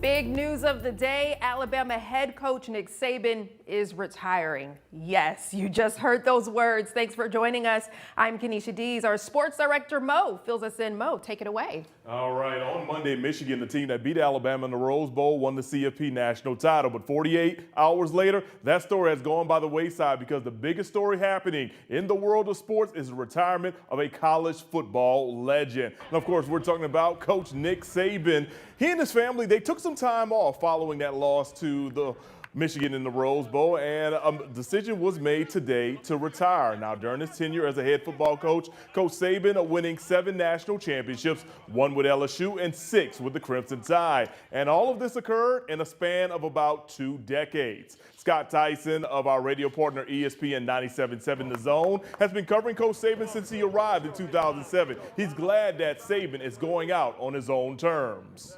Big news of the day, Alabama head coach Nick Saban is retiring. Yes, you just heard those words. Thanks for joining us. I'm Kenesha Dees. Our sports director, Mo, fills us in. Mo, take it away. All right, on Monday, Michigan, the team that beat Alabama in the Rose Bowl, won the CFP national title. But 48 hours later, that story has gone by the wayside because the biggest story happening in the world of sports is the retirement of a college football legend. And of course, we're talking about Coach Nick Saban. He and his family, they took some time off following that loss to the Michigan in the Rose Bowl, and a decision was made today to retire. Now, during his tenure as a head football coach, Coach Saban winning 7 national championships, 1 with LSU and 6 with the Crimson Tide. And all of this occurred in a span of about 2 decades. Scott Tyson of our radio partner ESPN 97.7 The Zone has been covering Coach Saban since he arrived in 2007. He's glad that Saban is going out on his own terms.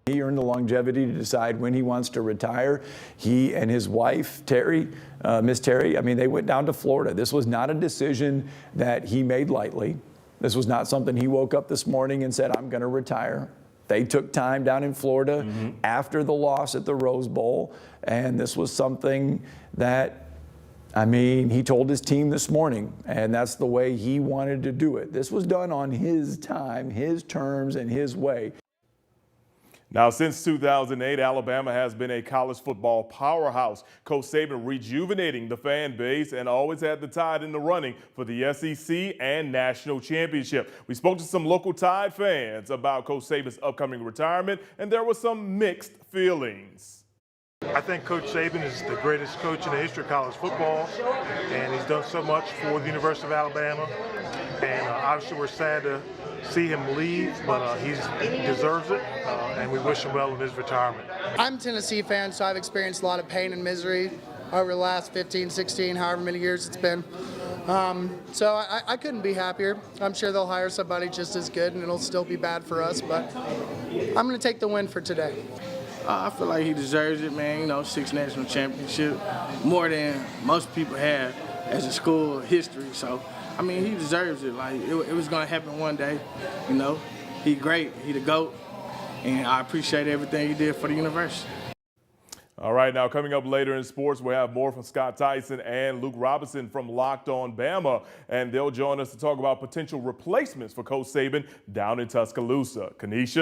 He earned the longevity to decide when he wants to retire. He and his wife, Terry, Miss Terry, I mean, they went down to Florida. This was not a decision that he made lightly. This was not something he woke up this morning and said, I'm going to retire. They took time down in Florida after the loss at the Rose Bowl, and this was something that, I mean, he told his team this morning, and that's the way he wanted to do it. This was done on his time, his terms, and his way. Now, since 2008, Alabama has been a college football powerhouse. Coach Saban rejuvenating the fan base and always had the Tide in the running for the SEC and national championship. We spoke to some local Tide fans about Coach Saban's upcoming retirement, and there were some mixed feelings. I think Coach Saban is the greatest coach in the history of college football, and he's done so much for the University of Alabama. And obviously we're sad to see him leave, but he deserves it, and we wish him well in his retirement. I'm a Tennessee fan, so I've experienced a lot of pain and misery over the last 15, 16, however many years it's been. So I couldn't be happier. I'm sure they'll hire somebody just as good, and it'll still be bad for us, but I'm going to take the win for today. I feel like he deserves it, man. You know, 6 national championships, more than most people have as a school history. So, I mean, he deserves it. Like, it was going to happen one day, you know. He great. He the GOAT, and I appreciate everything he did for the university. All right, now coming up later in sports, we'll have more from Scott Tyson and Luke Robinson from Locked On Bama, and they'll join us to talk about potential replacements for Coach Saban down in Tuscaloosa. Kenesha?